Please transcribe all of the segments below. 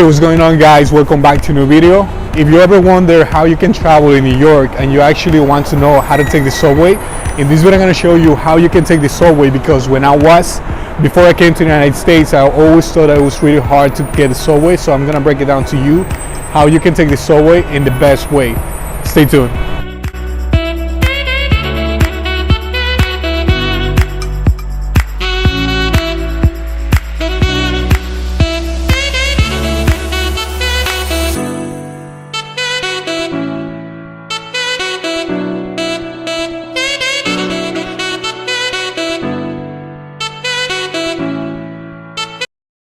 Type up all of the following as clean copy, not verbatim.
what's going on, guys? Welcome back to a new video. If you ever wonder how you can travel in New York and you actually want to know how to take the subway, in this video I'm going to show you how you can take the subway, because before I came to the United States, I always thought that it was really hard to get the subway. So I'm going to break it down to you how you can take the subway in the best way. Stay tuned.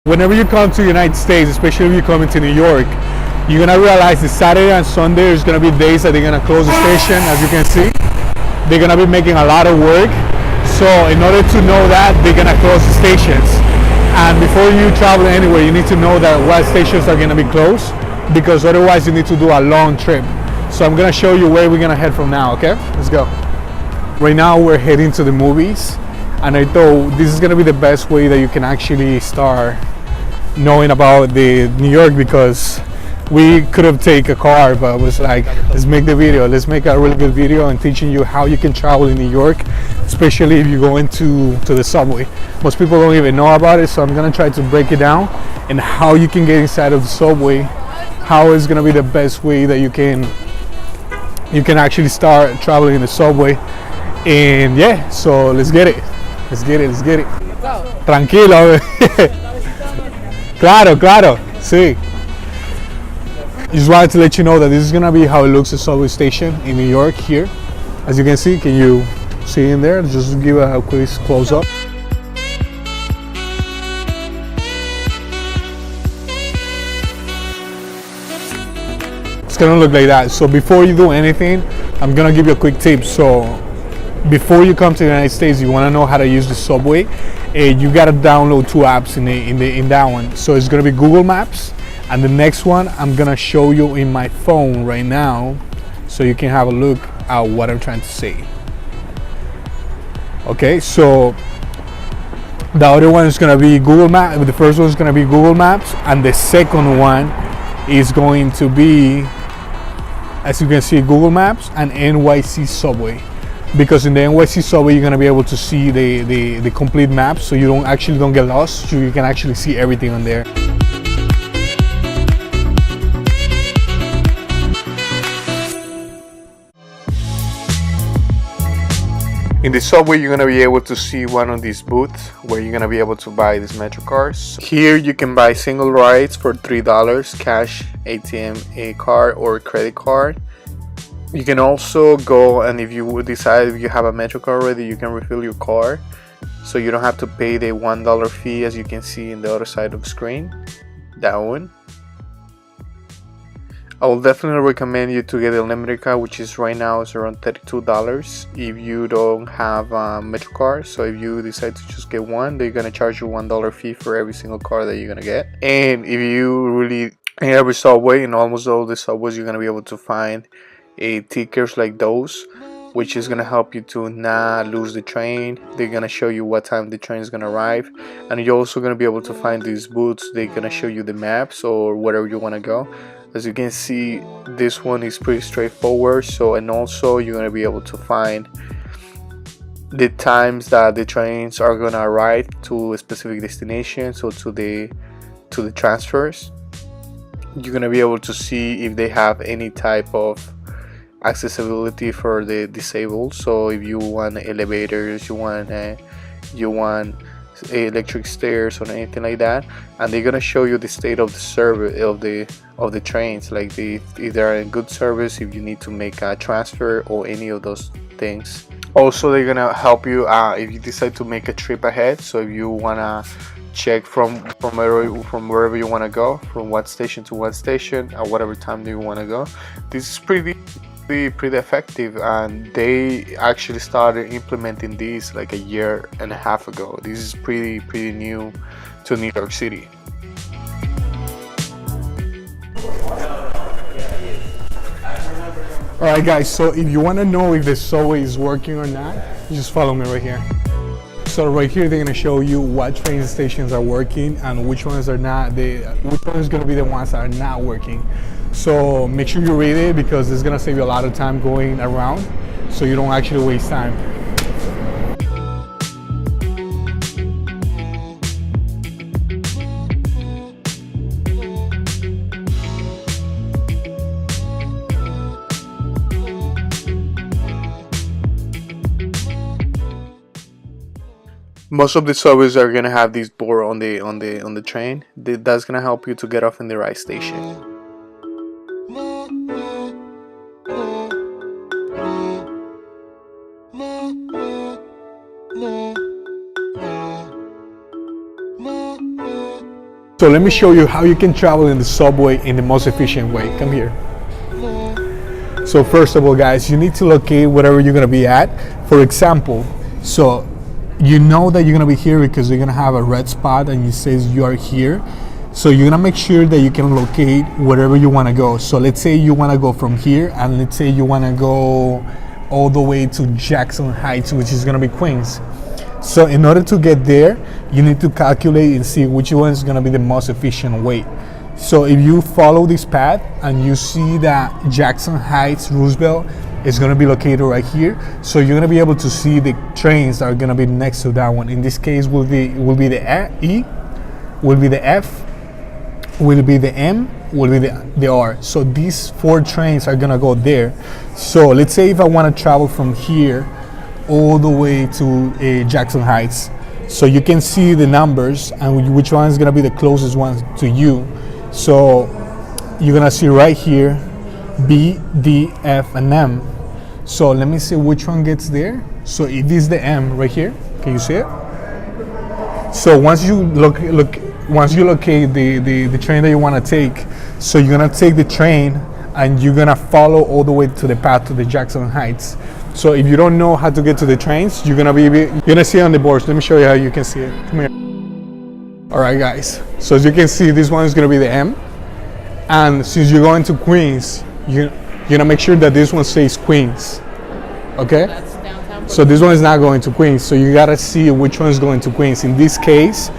Whenever you come to the United States, especially if you're coming to New York, you're gonna realize that Saturday and Sunday is gonna be days that they're gonna close the station. As you can see, they're gonna be making a lot of work. So in order to know that, they're gonna close the stations. And before you travel anywhere, you need to know that what stations are gonna be closed, because otherwise you need to do a long trip. So I'm gonna show you where we're gonna head from now, okay? Let's go. Right now we're heading to the movies, and I thought this is gonna be the best way that you can actually start knowing about the New York, because we could have taken a car, but I was like, let's make the video. Let's make a really good video and teaching you how you can travel in New York, especially if you go into the subway. Most people don't even know about it, so I'm gonna try to break it down and how you can get inside of the subway, how it's gonna be the best way that you can actually start traveling in the subway. And yeah, so let's get it. Let's get it. Tranquilo. Claro, sí. Just wanted to let you know that this is gonna be how it looks at subway station in New York here. As you can see, can you see in there? Just give a quick close up. It's gonna look like that. So before you do anything, I'm gonna give you a quick tip. So before you come to the United States, you wanna know how to use the subway. You gotta download two apps in that one. So it's gonna be Google Maps, and the next one I'm gonna show you in my phone right now, so you can have a look at what I'm trying to say. Okay, so the other one is gonna be Google Maps. The first one is gonna be Google Maps, and the second one is going to be, as you can see, Google Maps and NYC subway. Because in the NYC subway you're gonna be able to see the complete map, so you don't get lost. So you can actually see everything on there. In the subway, you're gonna be able to see one of these booths where you're gonna be able to buy these MetroCards. Here you can buy single rides for $3, cash, ATM, a card or credit card. You can also go, and if you decide if you have a MetroCard already, you can refill your card, so you don't have to pay the $1 fee, as you can see in the other side of the screen. That one. I will definitely recommend you to get a limited card, which is right now is around $32 if you don't have a MetroCard. So if you decide to just get one, they're gonna charge you $1 fee for every single card that you're gonna get. And if you really, in every subway, in almost all the subways, you're gonna be able to find tickets like those, which is gonna help you to not lose the train. They're gonna show you what time the train is gonna arrive, and you're also gonna be able to find these booths. They're gonna show you the maps or wherever you want to go. As you can see, this one is pretty straightforward. So, and also you're gonna be able to find the times that the trains are gonna arrive to a specific destination, so to the transfers. You're gonna be able to see if they have any type of accessibility for the disabled. So if you want elevators, you want electric stairs or anything like that, and they're gonna show you the state of the service of the trains, like if they're in good service, if you need to make a transfer or any of those things. Also, they're gonna help you if you decide to make a trip ahead. So if you wanna check from wherever you want to go, from one station to one station at whatever time do you want to go. This is pretty effective, and they actually started implementing these like a year and a half ago. This is pretty new to New York City. Alright guys, so if you want to know if the subway is working or not, just follow me right here. So right here they're gonna show you what train stations are working and which ones are not. Which one is gonna be the ones that are not working. So make sure you read it because it's gonna save you a lot of time going around, so you don't actually waste time. Most of the subways are gonna have this board on the train. That's gonna help you to get off in the right station. So let me show you how you can travel in the subway in the most efficient way. Come here. So first of all, guys, you need to locate wherever you're gonna be at. For example, so you know that you're gonna be here because you're gonna have a red spot and it says you are here. So you're gonna make sure that you can locate wherever you wanna go. So let's say you wanna go from here, and let's say you wanna go all the way to Jackson Heights, which is gonna be Queens. So in order to get there, you need to calculate and see which one is gonna be the most efficient way. So if you follow this path and you see that Jackson Heights Roosevelt is going to be located right here, so you're going to be able to see the trains that are going to be next to that one. In this case will be the E, will be the F, will be the M, will be the R. So these 4 trains are going to go there. So let's say if I want to travel from here all the way to Jackson Heights, so you can see the numbers and which one is going to be the closest one to you. So you're going to see right here B, D, F, and M. So let me see which one gets there. So it is the M right here. Can you see it? So once you locate the train that you want to take, so you're gonna take the train and you're gonna follow all the way to the path to the Jackson Heights. So if you don't know how to get to the trains, you're gonna see it on the boards. Let me show you how you can see it. Come here. All right, guys. So as you can see, this one is gonna be the M. And since you're going to Queens, you're gonna make sure that this one says Queens, okay? That's downtown. So this one is not going to Queens, so you gotta see which one is going to Queens. In this case,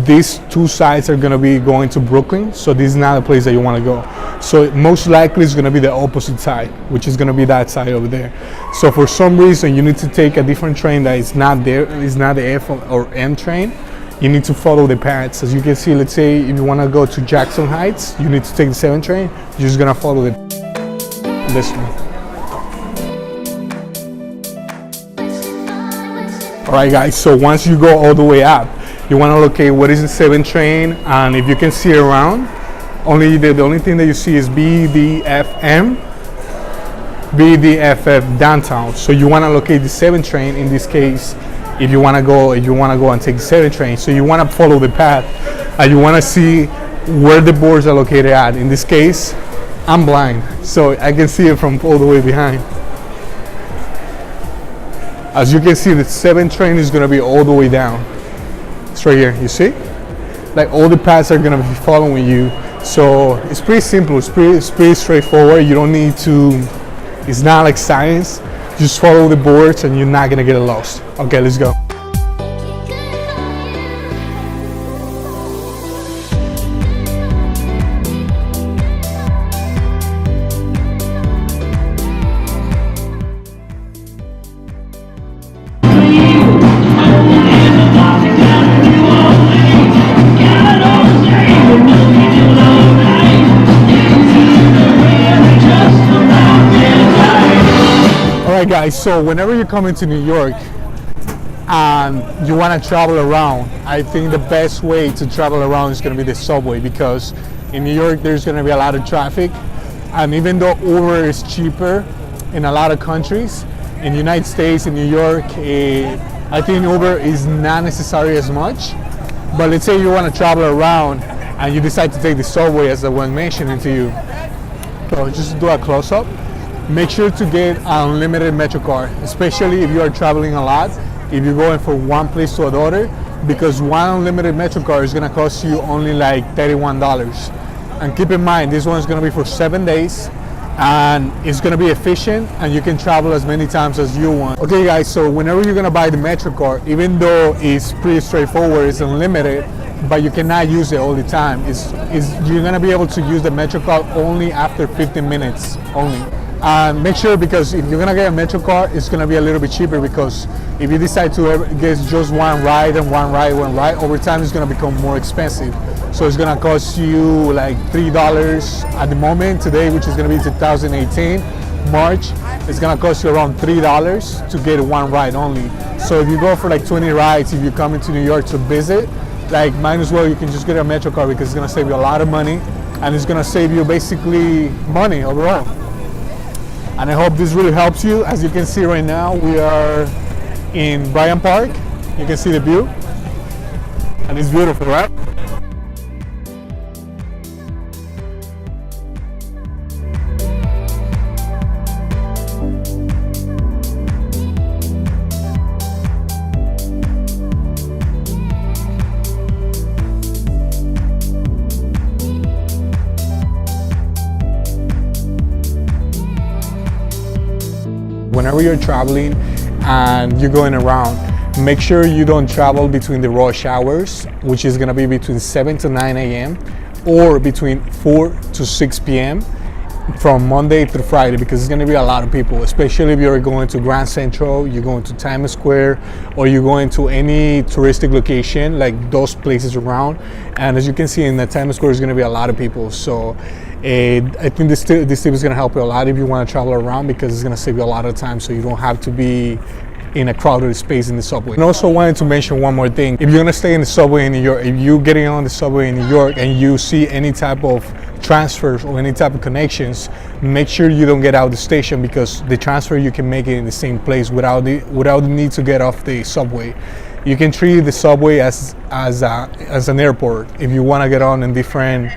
these 2 sides are gonna be going to Brooklyn, so this is not a place that you wanna go. So most likely it's gonna be the opposite side, which is gonna be that side over there. So for some reason, you need to take a different train that is not there, it's not the F or M train. You need to follow the paths. As you can see, let's say if you wanna go to Jackson Heights, you need to take the 7 train, you're just gonna follow this one. All right, guys, so once you go all the way up, you want to locate what is the 7 train, and if you can see around, the only thing that you see is BDFM, BDFF downtown. So you want to locate the 7 train in this case. If you want to go and take the 7 train, so you want to follow the path, and you want to see where the boards are located at. In this case, I'm blind, so I can see it from all the way behind. As you can see, the 7 train is gonna be all the way down. It's right here, you see? Like all the paths are gonna be following you. So it's pretty simple, it's pretty straightforward. You don't need to, it's not like science. Just follow the boards and you're not gonna get lost. Okay, let's go. Guys, so whenever you're coming to New York and you want to travel around, I think the best way to travel around is going to be the subway, because in New York there's going to be a lot of traffic, and even though Uber is cheaper in a lot of countries, in the United States, in New York, I think Uber is not necessary as much. But let's say you want to travel around and you decide to take the subway, as the one mentioned to you. So just do a close-up. Make sure to get an unlimited MetroCard, especially if you are traveling a lot, if you're going from one place to another, because one unlimited MetroCard is going to cost you only like $31. And keep in mind, this one is going to be for 7 days, and it's going to be efficient, and you can travel as many times as you want. Okay guys, so whenever you're going to buy the MetroCard, even though it's pretty straightforward, it's unlimited, but you cannot use it all the time. You're going to be able to use the MetroCard only after 15 minutes only. And make sure, because if you're going to get a MetroCard, it's going to be a little bit cheaper, because if you decide to get just one ride, over time it's going to become more expensive. So it's going to cost you like $3 at the moment today, which is going to be 2018 March. It's going to cost you around $3 to get one ride only. So if you go for like 20 rides, if you come into New York to visit, like, might as well you can just get a MetroCard, because it's going to save you a lot of money, and it's going to save you basically money overall. And I hope this really helps you. As you can see right now, we are in Bryant Park. You can see the view, and it's beautiful, right? Whenever you're traveling and you're going around, make sure you don't travel between the rush hours, which is going to be between 7 to 9 a.m. or between 4 to 6 p.m. from Monday through Friday, because it's going to be a lot of people, especially if you're going to Grand Central, you're going to Times Square, or you're going to any touristic location, like those places around. And as you can see in the Times Square, is going to be a lot of people. So I think this tip is going to help you a lot if you want to travel around, because it's going to save you a lot of time, so you don't have to be in a crowded space in the subway. And also wanted to mention one more thing. If you're going to stay in the subway in New York, if you're getting on the subway in New York and you see any type of transfers or any type of connections, make sure you don't get out of the station, because the transfer, you can make it in the same place without the need to get off the subway. You can treat the subway as an airport. If you want to get on in different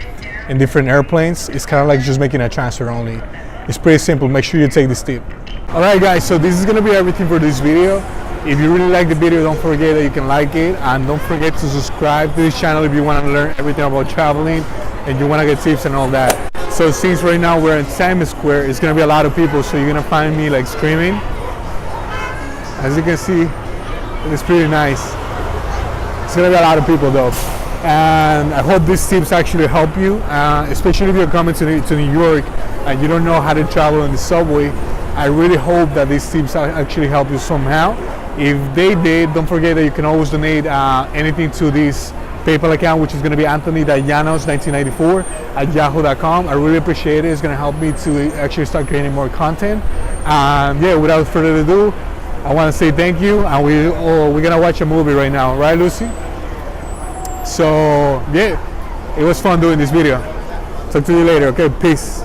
airplanes, it's kind of like just making a transfer only. It's pretty simple. Make sure you take this tip. Alright guys, so this is going to be everything for this video. If you really like the video, don't forget that you can like it, and don't forget to subscribe to this channel if you want to learn everything about traveling and you want to get tips and all that. So since right now we're in Times Square, it's going to be a lot of people, so you're going to find me like screaming. As you can see, it's pretty nice. It's going to be a lot of people though. And I hope these tips actually help you, especially if you're coming to New York and you don't know how to travel in the subway. I really hope that these tips actually help you somehow. If they did, don't forget that you can always donate anything to this PayPal account, which is going to be anthony.llanos1994@yahoo.com. I really appreciate it. It's going to help me to actually start creating more content. Yeah, without further ado, I want to say thank you. And we're going to watch a movie right now, right, Lucy? So yeah, it was fun doing this video. Talk to you later. Okay, peace.